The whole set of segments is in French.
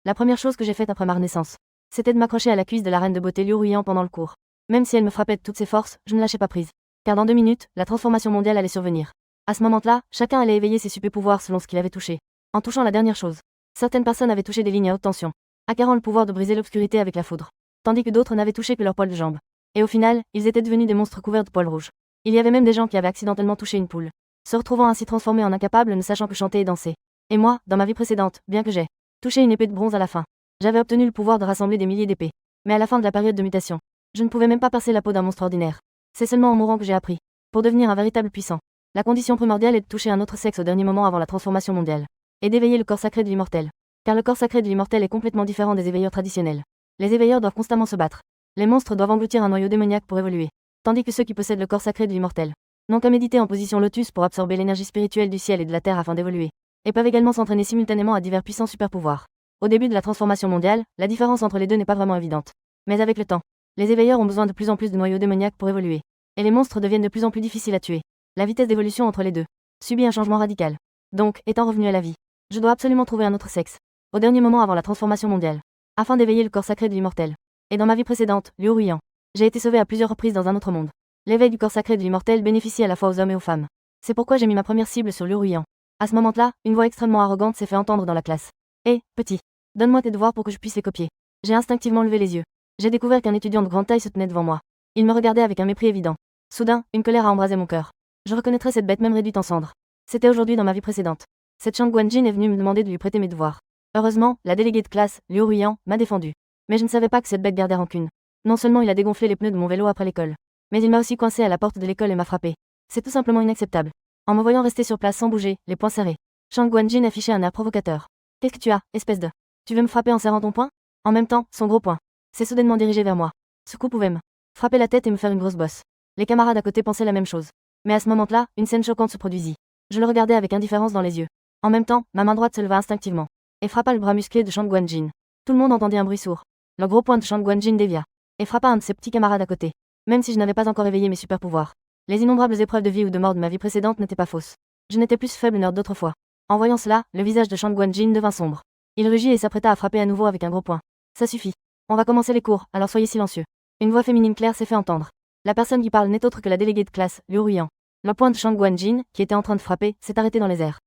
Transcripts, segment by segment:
La première chose que j'ai faite après ma renaissance, c'était de m'accrocher à la cuisse de la reine de beauté Liu Ruiyan pendant le cours. Même si elle me frappait de toutes ses forces, je ne lâchais pas prise. Car dans 2 minutes, la transformation mondiale allait survenir. À ce moment-là, chacun allait éveiller ses super pouvoirs selon ce qu'il avait touché. En touchant la dernière chose, certaines personnes avaient touché des lignes à haute tension, acquérant le pouvoir de briser l'obscurité avec la foudre, tandis que d'autres n'avaient touché que leurs poils de jambes. Et au final, ils étaient devenus des monstres couverts de poils rouges. Il y avait même des gens qui avaient accidentellement touché une poule, se retrouvant ainsi transformés en incapables ne sachant que chanter et danser. Et moi, dans ma vie précédente, bien que j'ai touché une épée de bronze à la fin, j'avais obtenu le pouvoir de rassembler des milliers d'épées. Mais à la fin de la période de mutation, je ne pouvais même pas percer la peau d'un monstre ordinaire. C'est seulement en mourant que j'ai appris. Pour devenir un véritable puissant, la condition primordiale est de toucher un autre sexe au dernier moment avant la transformation mondiale. Et d'éveiller le corps sacré de l'immortel. Car le corps sacré de l'immortel est complètement différent des éveilleurs traditionnels. Les éveilleurs doivent constamment se battre. Les monstres doivent engloutir un noyau démoniaque pour évoluer. Tandis que ceux qui possèdent le corps sacré de l'immortel n'ont qu'à méditer en position lotus pour absorber l'énergie spirituelle du ciel et de la terre afin d'évoluer. Et peuvent également s'entraîner simultanément à divers puissants super-pouvoirs. Au début de la transformation mondiale, la différence entre les deux n'est pas vraiment évidente. Mais avec le temps, les éveilleurs ont besoin de plus en plus de noyaux démoniaques pour évoluer. Et les monstres deviennent de plus en plus difficiles à tuer. La vitesse d'évolution entre les deux subit un changement radical. Donc, étant revenu à la vie, je dois absolument trouver un autre sexe, au dernier moment avant la transformation mondiale, afin d'éveiller le corps sacré de l'immortel. Et dans ma vie précédente, Liu Ruiyan, j'ai été sauvé à plusieurs reprises dans un autre monde. L'éveil du corps sacré de l'immortel bénéficie à la fois aux hommes et aux femmes. C'est pourquoi j'ai mis ma première cible sur Liu Ruiyan. À ce moment-là, une voix extrêmement arrogante s'est fait entendre dans la classe. Hé, petit, donne-moi tes devoirs pour que je puisse les copier. J'ai instinctivement levé les yeux. J'ai découvert qu'un étudiant de grande taille se tenait devant moi. Il me regardait avec un mépris évident. Soudain, une colère a embrasé mon cœur. Je reconnaîtrais cette bête même réduite en cendres. C'était aujourd'hui dans ma vie précédente. Cette Shang Guanjin est venue me demander de lui prêter mes devoirs. Heureusement, la déléguée de classe, Liu Ruiyan, m'a défendu. Mais je ne savais pas que cette bête gardait rancune. Non seulement il a dégonflé les pneus de mon vélo après l'école, mais il m'a aussi coincé à la porte de l'école et m'a frappé. C'est tout simplement inacceptable. En me voyant rester sur place sans bouger, les poings serrés, Shang Guanjin affichait un air provocateur. Qu'est-ce que tu as, espèce de... Tu veux me frapper en serrant ton poing? En même temps, son gros poing s'est soudainement dirigé vers moi. Ce coup pouvait me frapper la tête et me faire une grosse bosse. Les camarades à côté pensaient la même chose. Mais à ce moment-là, une scène choquante se produisit. Je le regardais avec indifférence dans les yeux. En même temps, ma main droite se leva instinctivement et frappa le bras musclé de Shang Guanjin. Tout le monde entendit un bruit sourd. Le gros poing de Shang Guanjin dévia et frappa un de ses petits camarades à côté. Même si je n'avais pas encore éveillé mes super pouvoirs, les innombrables épreuves de vie ou de mort de ma vie précédente n'étaient pas fausses. Je n'étais plus faible nerd d'autrefois. En voyant cela, le visage de Shang Guanjin devint sombre. Il rugit et s'apprêta à frapper à nouveau avec un gros poing. Ça suffit. On va commencer les cours, alors soyez silencieux. Une voix féminine claire s'est fait entendre. La personne qui parle n'est autre que la déléguée de classe, Liu Ruiyan. Le poing de Shang Guanjin, qui était en train de frapper, s'est arrêté dans les airs.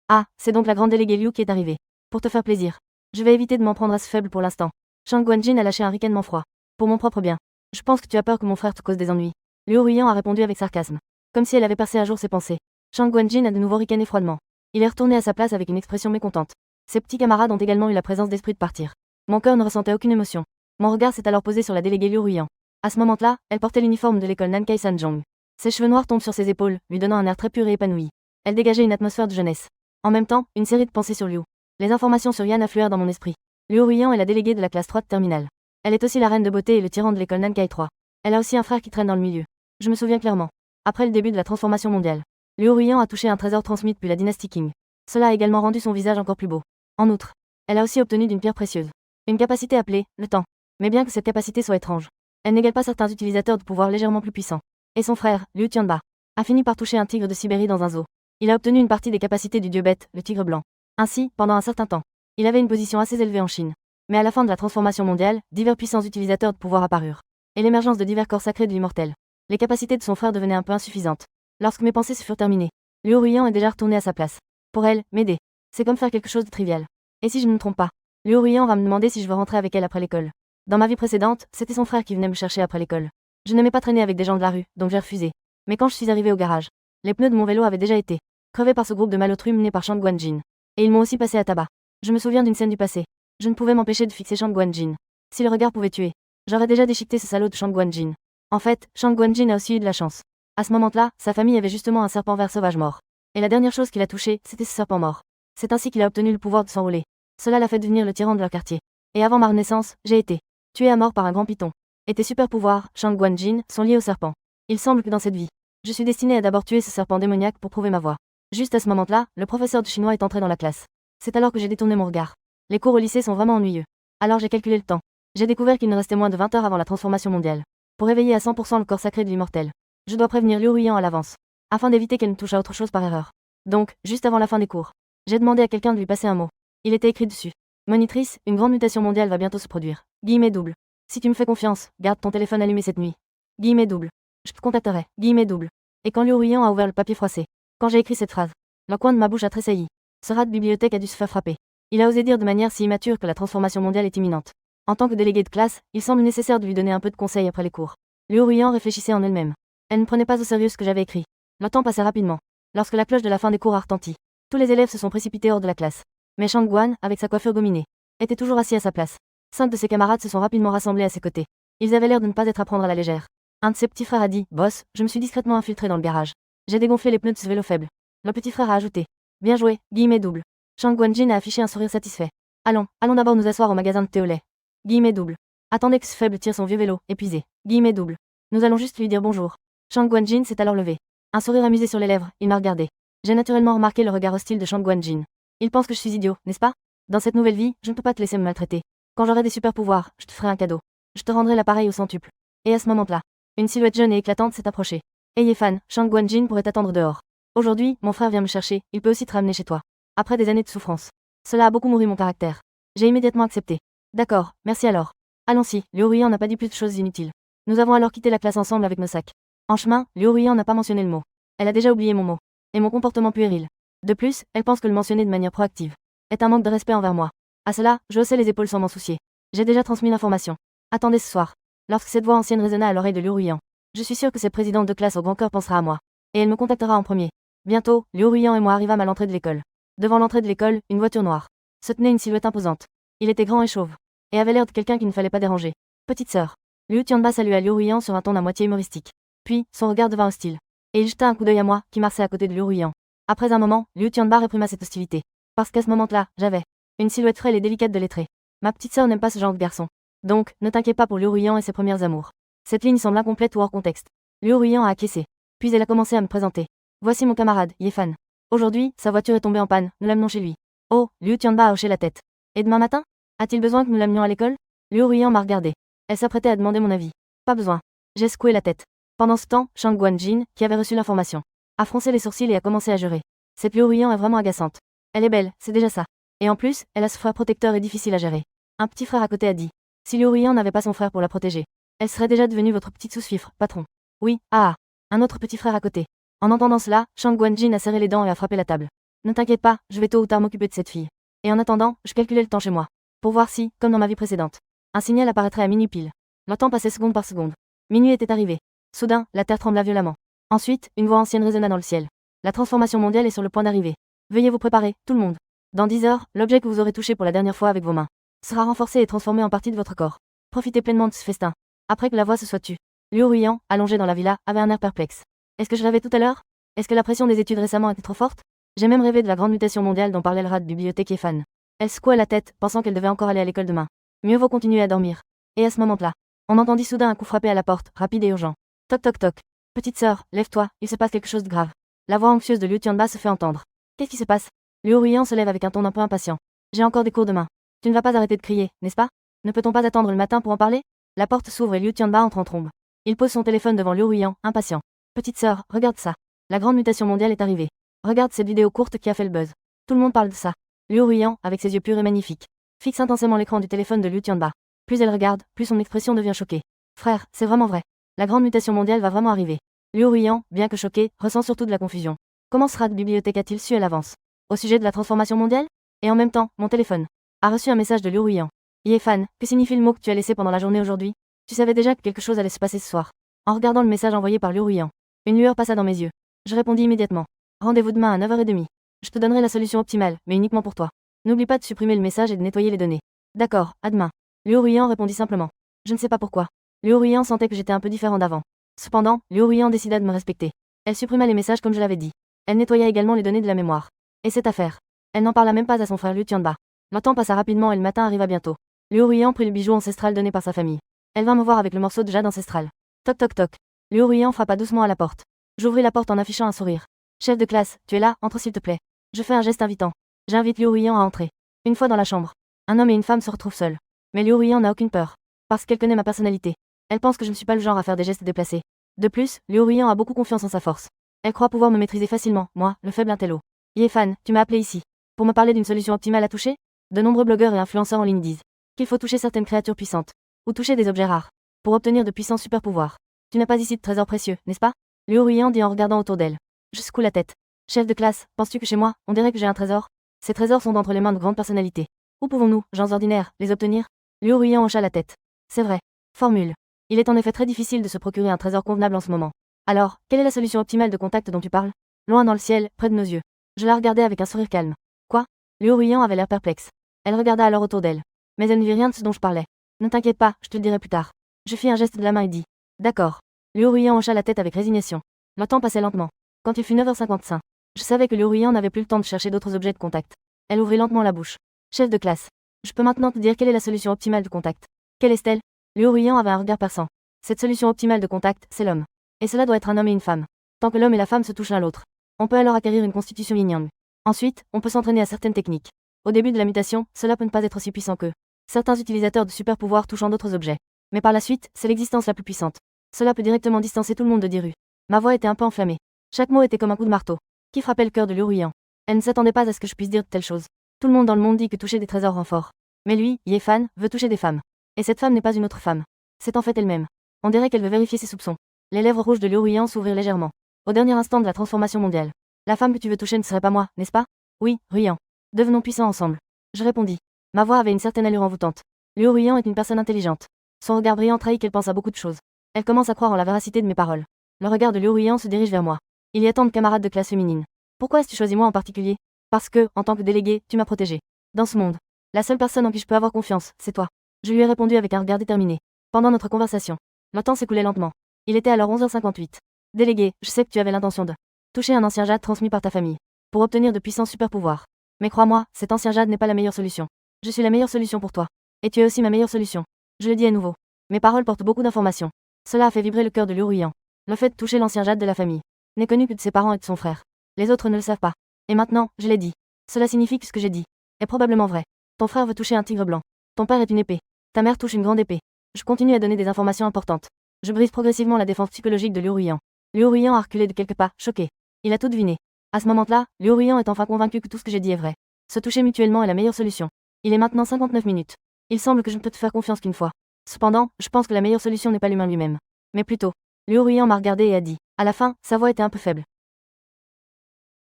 Ah, c'est donc la grande déléguée Liu qui est arrivée. Pour te faire plaisir. Je vais éviter de m'en prendre à ce faible pour l'instant. Shang Guanjin a lâché un ricanement froid. Pour mon propre bien. Je pense que tu as peur que mon frère te cause des ennuis. Liu Ruiyan a répondu avec sarcasme. Comme si elle avait percé à jour ses pensées. Shang Guanjin a de nouveau ricané froidement. Il est retourné à sa place avec une expression mécontente. Ses petits camarades ont également eu la présence d'esprit de partir. Mon cœur ne ressentait aucune émotion. Mon regard s'est alors posé sur la déléguée Liu Ruiyan. À ce moment-là, elle portait l'uniforme de l'école Nankai Sanjong. Ses cheveux noirs tombent sur ses épaules, lui donnant un air très pur et épanoui. Elle dégageait une atmosphère de jeunesse. En même temps, une série de pensées sur Liu. Les informations sur Yan affluèrent dans mon esprit. Liu Ruiyan est la déléguée de la classe 3 de terminale. Elle est aussi la reine de beauté et le tyran de l'école Nankai 3. Elle a aussi un frère qui traîne dans le milieu. Je me souviens clairement. Après le début de la transformation mondiale, Liu Ruiyan a touché un trésor transmis depuis la dynastie Qing. Cela a également rendu son visage encore plus beau. En outre, elle a aussi obtenu d'une pierre précieuse une capacité appelée le temps. Mais bien que cette capacité soit étrange, elle n'égale pas certains utilisateurs de pouvoirs légèrement plus puissants. Et son frère, Liu Tianba, a fini par toucher un tigre de Sibérie dans un zoo. Il a obtenu une partie des capacités du dieu bête, le tigre blanc. Ainsi, pendant un certain temps, il avait une position assez élevée en Chine. Mais à la fin de la transformation mondiale, divers puissants utilisateurs de pouvoirs apparurent. Et l'émergence de divers corps sacrés de l'immortel. Les capacités de son frère devenaient un peu insuffisantes. Lorsque mes pensées se furent terminées, Liu Ruiyan est déjà retournée à sa place. Pour elle, m'aider, c'est comme faire quelque chose de trivial. Et si je ne me trompe pas, Liu Ruiyan va me demander si je veux rentrer avec elle après l'école. Dans ma vie précédente, c'était son frère qui venait me chercher après l'école. Je n'aimais pas traîner avec des gens de la rue, donc j'ai refusé. Mais quand je suis arrivée au garage, les pneus de mon vélo avaient déjà été crevés par ce groupe de malotrus mené par Shang Guanjin. Et ils m'ont aussi passé à tabac. Je me souviens d'une scène du passé. Je ne pouvais m'empêcher de fixer Shang Guanjin. Si le regard pouvait tuer, j'aurais déjà déchiqueté ce salaud de Shang Guanjin. En fait, Shang Guanjin a aussi eu de la chance. À ce moment-là, sa famille avait justement un serpent vert sauvage mort. Et la dernière chose qu'il a touché, c'était ce serpent mort. C'est ainsi qu'il a obtenu le pouvoir de s'enrôler. Cela l'a fait devenir le tyran de leur quartier. Et avant ma renaissance, j'ai été tué à mort par un grand python. Et tes super pouvoirs, Shang Guanjin, sont liés au serpent. Il semble que dans cette vie, je suis destiné à d'abord tuer ce serpent démoniaque pour prouver ma voix. Juste à ce moment-là, le professeur de chinois est entré dans la classe. C'est alors que j'ai détourné mon regard. Les cours au lycée sont vraiment ennuyeux. Alors j'ai calculé le temps. J'ai découvert qu'il ne restait moins de 20 heures avant la transformation mondiale. Pour éveiller à 100% le corps sacré de l'immortel, je dois prévenir Liu Ruiyan à l'avance, afin d'éviter qu'elle ne touche à autre chose par erreur. Donc, juste avant la fin des cours, j'ai demandé à quelqu'un de lui passer un mot. Il était écrit dessus. Monitrice, une grande mutation mondiale va bientôt se produire. Guillemets double. Si tu me fais confiance, garde ton téléphone allumé cette nuit. Guillemets double. Je te contacterai. Guillemets double. Et quand Liu Ruiyan a ouvert le papier froissé. Quand j'ai écrit cette phrase. Le coin de ma bouche a tressailli. Ce rat de bibliothèque a dû se faire frapper. Il a osé dire de manière si immature que la transformation mondiale est imminente. En tant que délégué de classe, il semble nécessaire de lui donner un peu de conseils après les cours. Liu Ruiyan réfléchissait en elle-même. Elle ne prenait pas au sérieux ce que j'avais écrit. Le temps passait rapidement. Lorsque la cloche de la fin des cours a retenti, tous les élèves se sont précipités hors de la classe. Mais Shang Guan, avec sa coiffure gominée, était toujours assis à sa place. 5 de ses camarades se sont rapidement rassemblés à ses côtés. Ils avaient l'air de ne pas être à prendre à la légère. Un de ses petits frères a dit « Boss, je me suis discrètement infiltré dans le garage. J'ai dégonflé les pneus de ce vélo faible. » Le petit frère a ajouté « Bien joué, guillemets double. » Shang Guanjin a affiché un sourire satisfait. « Allons d'abord nous asseoir au magasin de thé au lait. » Guillemets double. Attendez que ce faible tire son vieux vélo, épuisé. Guillemets double. Nous allons juste lui dire bonjour. Shang Guanjin s'est alors levé. Un sourire amusé sur les lèvres, il m'a regardé. J'ai naturellement remarqué le regard hostile de Shang Guanjin. Il pense que je suis idiot, n'est-ce pas? Dans cette nouvelle vie, je ne peux pas te laisser me maltraiter. Quand j'aurai des super pouvoirs, je te ferai un cadeau. Je te rendrai l'appareil au centuple. Et à ce moment-là, une silhouette jeune et éclatante s'est approchée. Ayez fan, Shang Guanjin pourrait t'attendre dehors. Aujourd'hui, mon frère vient me chercher, il peut aussi te ramener chez toi. Après des années de souffrance. Cela a beaucoup nourri mon caractère. J'ai immédiatement accepté. D'accord, merci alors. Allons-y, Liu Ruiyan n'a pas dit plus de choses inutiles. Nous avons alors quitté la classe ensemble avec nos sacs. En chemin, Liu Ruiyan n'a pas mentionné le mot. Elle a déjà oublié mon mot. Et mon comportement puéril. De plus, elle pense que le mentionner de manière proactive est un manque de respect envers moi. À cela, je haussai les épaules sans m'en soucier. J'ai déjà transmis l'information. Attendez ce soir. Lorsque cette voix ancienne résonna à l'oreille de Liu Ruiyan, je suis sûre que cette présidente de classe au grand cœur pensera à moi. Et elle me contactera en premier. Bientôt, Liu Ruiyan et moi arrivâmes à l'entrée de l'école. Devant l'entrée de l'école, une voiture noire se tenait une silhouette imposante. Il était grand et chauve. Et avait l'air de quelqu'un qu'il ne fallait pas déranger. Petite sœur. Liu Tianba salua Liu Ruiyan sur un ton à moitié humoristique. Puis, son regard devint hostile. Et il jeta un coup d'œil à moi, qui marchait à côté de Liu Ruiyan. Après un moment, Liu Tianba réprima cette hostilité. Parce qu'à ce moment-là, j'avais une silhouette frêle et délicate de lettré. Ma petite sœur n'aime pas ce genre de garçon. Donc, ne t'inquiète pas pour Liu Ruiyan et ses premières amours. Cette ligne semble incomplète ou hors contexte. Liu Ruiyan a acquiescé. Puis elle a commencé à me présenter. Voici mon camarade, Yefan. Aujourd'hui, sa voiture est tombée en panne, nous l'amenons chez lui. Oh, Liu Tianba a hoché la tête. Et demain matin? A-t-il besoin que nous l'amenions à l'école? Liu Ruiyan m'a regardé. Elle s'apprêtait à demander mon avis. Pas besoin. J'ai secoué la tête. Pendant ce temps, Shang Guanjin, qui avait reçu l'information, a froncé les sourcils et a commencé à jurer. Cette Liu Ruiyan est vraiment agaçante. Elle est belle, c'est déjà ça. Et en plus, elle a ce frère protecteur et difficile à gérer. Un petit frère à côté a dit. Si Liu Ruiyan n'avait pas son frère pour la protéger, elle serait déjà devenue votre petite sous-fifre, patron. Oui, un autre petit frère à côté. En entendant cela, Shang Guanjin a serré les dents et a frappé la table. Ne t'inquiète pas, je vais tôt ou tard m'occuper de cette fille. Et en attendant, je calculais le temps chez moi. Pour voir si, comme dans ma vie précédente, un signal apparaîtrait à minuit pile. Le temps passait seconde par seconde. Minuit était arrivé. Soudain, la terre trembla violemment. Ensuite, une voix ancienne résonna dans le ciel. La transformation mondiale est sur le point d'arriver. Veuillez vous préparer, tout le monde. Dans 10 heures, l'objet que vous aurez touché pour la dernière fois avec vos mains sera renforcé et transformé en partie de votre corps. Profitez pleinement de ce festin. Après que la voix se soit tue, Liu Ruiyan, allongé dans la villa, avait un air perplexe. Est-ce que je l'avais tout à l'heure? Est-ce que la pression des études récemment était trop forte? J'ai même rêvé de la grande mutation mondiale dont parlait le rat de bibliothèque Yefan. Elle secouait la tête, pensant qu'elle devait encore aller à l'école demain. Mieux vaut continuer à dormir. Et à ce moment-là, on entendit soudain un coup frapper à la porte, rapide et urgent. Toc toc toc. Petite sœur, lève-toi, il se passe quelque chose de grave. La voix anxieuse de Liu Tianba se fait entendre. Qu'est-ce qui se passe? Liu Ruiyan se lève avec un ton un peu impatient. J'ai encore des cours demain. Tu ne vas pas arrêter de crier, n'est-ce pas? Ne peut-on pas attendre le matin pour en parler? La porte s'ouvre et Liu Tianba entre en trombe. Il pose son téléphone devant Liu Ruiyan, impatient. Petite sœur, regarde ça. La grande mutation mondiale est arrivée. Regarde cette vidéo courte qui a fait le buzz. Tout le monde parle de ça. Liu Ruiyan, avec ses yeux purs et magnifiques, fixe intensément l'écran du téléphone de Liu Tianba. Plus elle regarde, plus son expression devient choquée. Frère, c'est vraiment vrai. La grande mutation mondiale va vraiment arriver. Liu Ruiyan, bien que choqué, ressent surtout de la confusion. Comment ce rat de bibliothèque a-t-il su à l'avance? Au sujet de la transformation mondiale? Et en même temps, mon téléphone a reçu un message de Liu Ruiyan. Yefan, que signifie le mot que tu as laissé pendant la journée aujourd'hui? Tu savais déjà que quelque chose allait se passer ce soir. En regardant le message envoyé par Liu Ruiyan, une lueur passa dans mes yeux. Je répondis immédiatement. Rendez-vous demain à 9h30. Je te donnerai la solution optimale, mais uniquement pour toi. N'oublie pas de supprimer le message et de nettoyer les données. D'accord, à demain. Liu Ruiyan répondit simplement. Je ne sais pas pourquoi. Liu Ruiyan sentait que j'étais un peu différent d'avant. Cependant, Liu Ruiyan décida de me respecter. Elle supprima les messages comme je l'avais dit. Elle nettoya également les données de la mémoire. Et cette affaire, elle n'en parla même pas à son frère Liu Tianba. Le temps passa rapidement et le matin arriva bientôt. Liu Ruiyan prit le bijou ancestral donné par sa famille. Elle vint me voir avec le morceau de jade ancestral. Toc toc toc. Liu Ruiyan frappa doucement à la porte. J'ouvris la porte en affichant un sourire. Chef de classe, tu es là, entre s'il te plaît. Je fais un geste invitant. J'invite Liu Ruiyan à entrer. Une fois dans la chambre, un homme et une femme se retrouvent seuls. Mais Liu Ruiyan n'a aucune peur. Parce qu'elle connaît ma personnalité. Elle pense que je ne suis pas le genre à faire des gestes déplacés. De plus, Liu Ruiyan a beaucoup confiance en sa force. Elle croit pouvoir me maîtriser facilement, moi, le faible intello. Yefan, tu m'as appelé ici. Pour me parler d'une solution optimale à toucher? De nombreux blogueurs et influenceurs en ligne disent qu'il faut toucher certaines créatures puissantes, ou toucher des objets rares, pour obtenir de puissants super pouvoirs. Tu n'as pas ici de trésors précieux, n'est-ce pas? Liu Ruyan dit en regardant autour d'elle. Je secoue la tête. Chef de classe, penses-tu que chez moi, on dirait que j'ai un trésor? Ces trésors sont d'entre les mains de grandes personnalités. Où pouvons-nous, gens ordinaires, les obtenir? Liu Ruyan hocha la tête. C'est vrai. Formule. Il est en effet très difficile de se procurer un trésor convenable en ce moment. Alors, quelle est la solution optimale de contact dont tu parles? Loin dans le ciel, près de nos yeux. Je la regardais avec un sourire calme. Quoi? Liu Ruyan avait l'air perplexe. Elle regarda alors autour d'elle. Mais elle ne vit rien de ce dont je parlais. Ne t'inquiète pas, je te le dirai plus tard. Je fis un geste de la main et dis. D'accord. Liu Ruyan hocha la tête avec résignation. Le temps passait lentement. Quand il fut 9h55, je savais que Liu Ruyan n'avait plus le temps de chercher d'autres objets de contact. Elle ouvrit lentement la bouche. Chef de classe. Je peux maintenant te dire quelle est la solution optimale de contact. Quelle est-elle? Liu Ruyan avait un regard perçant. Cette solution optimale de contact, c'est l'homme. Et cela doit être un homme et une femme. Tant que l'homme et la femme se touchent l'un l'autre, on peut alors acquérir une constitution yin-yang. Ensuite, on peut s'entraîner à certaines techniques. Au début de la mutation, cela peut ne pas être aussi puissant qu'eux. Certains utilisateurs de super pouvoirs touchant d'autres objets. Mais par la suite, c'est l'existence la plus puissante. Cela peut directement distancer tout le monde de Diru. Ma voix était un peu enflammée. Chaque mot était comme un coup de marteau, qui frappait le cœur de Liu Ruyan. Elle ne s'attendait pas à ce que je puisse dire de telles choses. Tout le monde dans le monde dit que toucher des trésors rend fort. Mais lui, Ye Fan, veut toucher des femmes. Et cette femme n'est pas une autre femme. C'est en fait elle-même. On dirait qu'elle veut vérifier ses soupçons. Les lèvres rouges de Liu Ruyan s'ouvrirent légèrement. Au dernier instant de la transformation mondiale. La femme que tu veux toucher ne serait pas moi, n'est-ce pas? Oui, Ruyan. Devenons puissants ensemble. Je répondis. Ma voix avait une certaine allure envoûtante. Liu Ruyan est une personne intelligente. Son regard brillant trahit qu'elle pense à beaucoup de choses. Elle commence à croire en la véracité de mes paroles. Le regard de Liu Ruyan se dirige vers moi. Il y a tant de camarades de classe féminine. Pourquoi as-tu choisi moi en particulier? Parce que, en tant que délégué, tu m'as protégé. Dans ce monde, la seule personne en qui je peux avoir confiance, c'est toi. Je lui ai répondu avec un regard déterminé. Pendant notre conversation, le temps s'écoulait lentement. Il était alors 11h58. Délégué, je sais que tu avais l'intention de toucher un ancien jade transmis par ta famille, pour obtenir de puissants super pouvoirs. Mais crois-moi, cet ancien jade n'est pas la meilleure solution. Je suis la meilleure solution pour toi. Et tu es aussi ma meilleure solution. Je le dis à nouveau. Mes paroles portent beaucoup d'informations. Cela a fait vibrer le cœur de Liu Ruyan. Le fait de toucher l'ancien jade de la famille n'est connu que de ses parents et de son frère. Les autres ne le savent pas. Et maintenant, je l'ai dit. Cela signifie que ce que j'ai dit est probablement vrai. Ton frère veut toucher un tigre blanc. Ton père est une épée. Ta mère touche une grande épée. Je continue à donner des informations importantes. Je brise progressivement la défense psychologique de Liu Ruyan. Liu Ruyan a reculé de quelques pas, choqué. Il a tout deviné. À ce moment-là, Liu Ruyan est enfin convaincu que tout ce que j'ai dit est vrai. Se toucher mutuellement est la meilleure solution. Il est maintenant 59 minutes. Il semble que je ne peux te faire confiance qu'une fois. Cependant, je pense que la meilleure solution n'est pas l'humain lui-même. Mais plutôt. Liu Ruyan m'a regardé et a dit. À la fin, sa voix était un peu faible.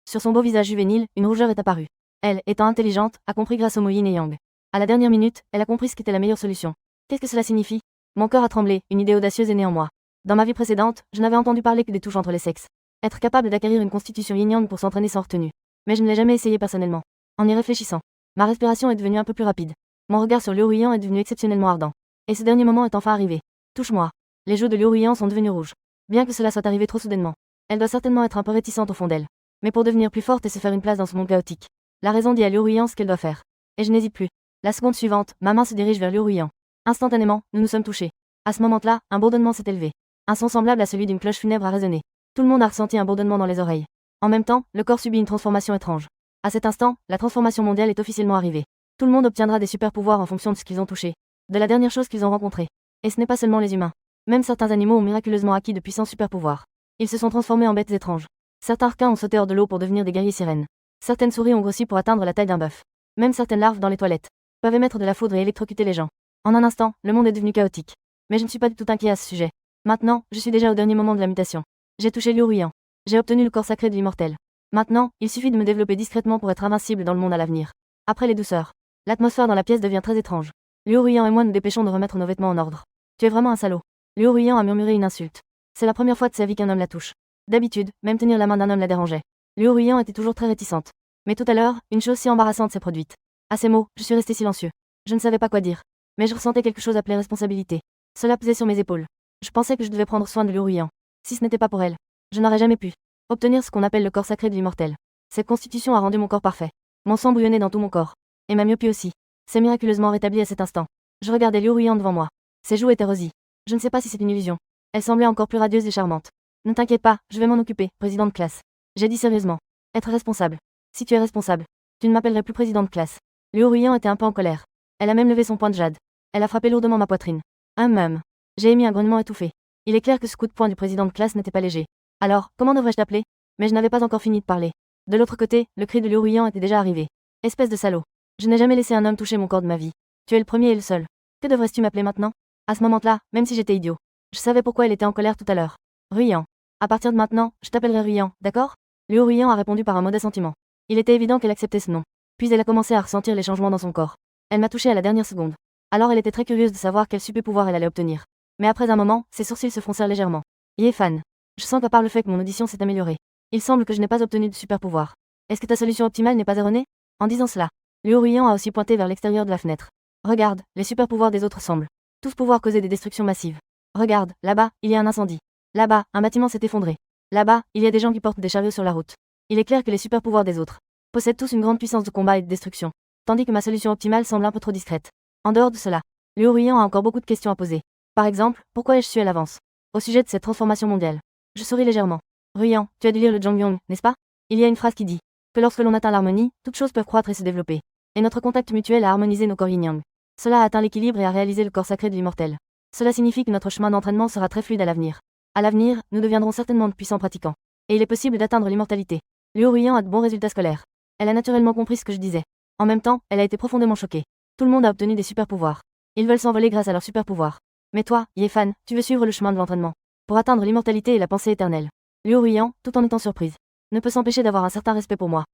Sur son beau visage juvénile, une rougeur est apparue. Elle, étant intelligente, a compris grâce au mot yin et yang. À la dernière minute, elle a compris ce qu'était la meilleure solution. Qu'est-ce que cela signifie? Mon cœur a tremblé, une idée audacieuse est née en moi. Dans ma vie précédente, je n'avais entendu parler que des touches entre les sexes. Être capable d'acquérir une constitution yin-yang pour s'entraîner sans retenue. Mais je ne l'ai jamais essayé personnellement. En y réfléchissant, ma respiration est devenue un peu plus rapide. Mon regard sur Liu Ruyan est devenu exceptionnellement ardent. Et ce dernier moment est enfin arrivé. Touche-moi. Les joues de Liu Ruyan sont devenues rouges. Bien que cela soit arrivé trop soudainement. Elle doit certainement être un peu réticente au fond d'elle. Mais pour devenir plus forte et se faire une place dans ce monde chaotique, la raison dit à Liu Ruyan ce qu'elle doit faire. Et je n'hésite plus. La seconde suivante, ma main se dirige vers Liu Ruyan. Instantanément, nous nous sommes touchés. À ce moment-là, un bourdonnement s'est élevé. Un son semblable à celui d'une cloche funèbre a résonné. Tout le monde a ressenti un bourdonnement dans les oreilles. En même temps, le corps subit une transformation étrange. À cet instant, la transformation mondiale est officiellement arrivée. Tout le monde obtiendra des super pouvoirs en fonction de ce qu'ils ont touché. De la dernière chose qu'ils ont rencontrée. Et ce n'est pas seulement les humains. Même certains animaux ont miraculeusement acquis de puissants super pouvoirs. Ils se sont transformés en bêtes étranges. Certains requins ont sauté hors de l'eau pour devenir des guerriers sirènes. Certaines souris ont grossi pour atteindre la taille d'un bœuf. Même certaines larves dans les toilettes peuvent émettre de la foudre et électrocuter les gens. En un instant, le monde est devenu chaotique. Mais je ne suis pas du tout inquiet à ce sujet. Maintenant, je suis déjà au dernier moment de la mutation. J'ai touché Liu Ruyan. J'ai obtenu le corps sacré de l'immortel. Maintenant, il suffit de me développer discrètement pour être invincible dans le monde à l'avenir. Après les douceurs, l'atmosphère dans la pièce devient très étrange. Liu Ruyan et moi nous dépêchons de remettre nos vêtements en ordre. Tu es vraiment un salaud. Liu Ruyan a murmuré une insulte. C'est la première fois de sa vie qu'un homme la touche. D'habitude, même tenir la main d'un homme la dérangeait. Liu Ruyan était toujours très réticente. Mais tout à l'heure, une chose si embarrassante s'est produite. À ces mots, je suis resté silencieux. Je ne savais pas quoi dire. Mais je ressentais quelque chose appelé responsabilité. Cela pesait sur mes épaules. Je pensais que je devais prendre soin de Liu Ruyan. Si ce n'était pas pour elle, je n'aurais jamais pu obtenir ce qu'on appelle le corps sacré de l'immortel. Cette constitution a rendu mon corps parfait. Mon sang bouillonnait dans tout mon corps. Et ma myopie aussi. C'est miraculeusement rétabli à cet instant. Je regardais Liu Ruyan devant moi. Ses joues étaient rosies. Je ne sais pas si c'est une illusion. Elle semblait encore plus radieuse et charmante. Ne t'inquiète pas, je vais m'en occuper, président de classe. J'ai dit sérieusement. Être responsable. Si tu es responsable, tu ne m'appellerais plus président de classe. Liu Ruyan était un peu en colère. Elle a même levé son poing de jade. Elle a frappé lourdement ma poitrine. J'ai émis un grognement étouffé. Il est clair que ce coup de poing du président de classe n'était pas léger. Alors, comment devrais-je t'appeler? Mais je n'avais pas encore fini de parler. De l'autre côté, le cri de Liu Ruyan était déjà arrivé. Espèce de salaud. Je n'ai jamais laissé un homme toucher mon corps de ma vie. Tu es le premier et le seul. Que devrais-tu m'appeler maintenant? À ce moment-là, même si j'étais idiot. Je savais pourquoi elle était en colère tout à l'heure. Ruyant. À partir de maintenant, je t'appellerai Ruyant, d'accord? Liu Ruyant a répondu par un mot d'assentiment. Il était évident qu'elle acceptait ce nom. Puis elle a commencé à ressentir les changements dans son corps. Elle m'a touché à la dernière seconde. Alors elle était très curieuse de savoir quel super pouvoir elle allait obtenir. Mais après un moment, ses sourcils se froncèrent légèrement. Fan. Je sens qu'à part le fait que mon audition s'est améliorée, il semble que je n'ai pas obtenu de super pouvoir. Est-ce que ta solution optimale n'est pas erronée? En disant cela, Liu Ruyant a aussi pointé vers l'extérieur de la fenêtre. Regarde, les super pouvoirs des autres semblent tous pouvoir causer des destructions massives. Regarde, là-bas, il y a un incendie. Là-bas, un bâtiment s'est effondré. Là-bas, il y a des gens qui portent des chariots sur la route. Il est clair que les super pouvoirs des autres possèdent tous une grande puissance de combat et de destruction, tandis que ma solution optimale semble un peu trop discrète. En dehors de cela, Liu Ruyant a encore beaucoup de questions à poser. Par exemple, pourquoi ai-je su à l'avance au sujet de cette transformation mondiale? Je souris légèrement. Ruyant, tu as dû lire le Jongyong, n'est-ce pas? Il y a une phrase qui dit que lorsque l'on atteint l'harmonie, toutes choses peuvent croître et se développer. Et notre contact mutuel a harmonisé nos corps yin-yang. Cela a atteint l'équilibre et a réalisé le corps sacré de l'immortel. Cela signifie que notre chemin d'entraînement sera très fluide à l'avenir. À l'avenir, nous deviendrons certainement de puissants pratiquants. Et il est possible d'atteindre l'immortalité. Liu Ruyant a de bons résultats scolaires. Elle a naturellement compris ce que je disais. En même temps, elle a été profondément choquée. Tout le monde a obtenu des super pouvoirs. Ils veulent s'envoler grâce à leurs super pouvoirs. Mais toi, Fan, tu veux suivre le chemin de l'entraînement pour atteindre l'immortalité et la pensée éternelle. Liu Ruyant, tout en étant surprise, ne peut s'empêcher d'avoir un certain respect pour moi.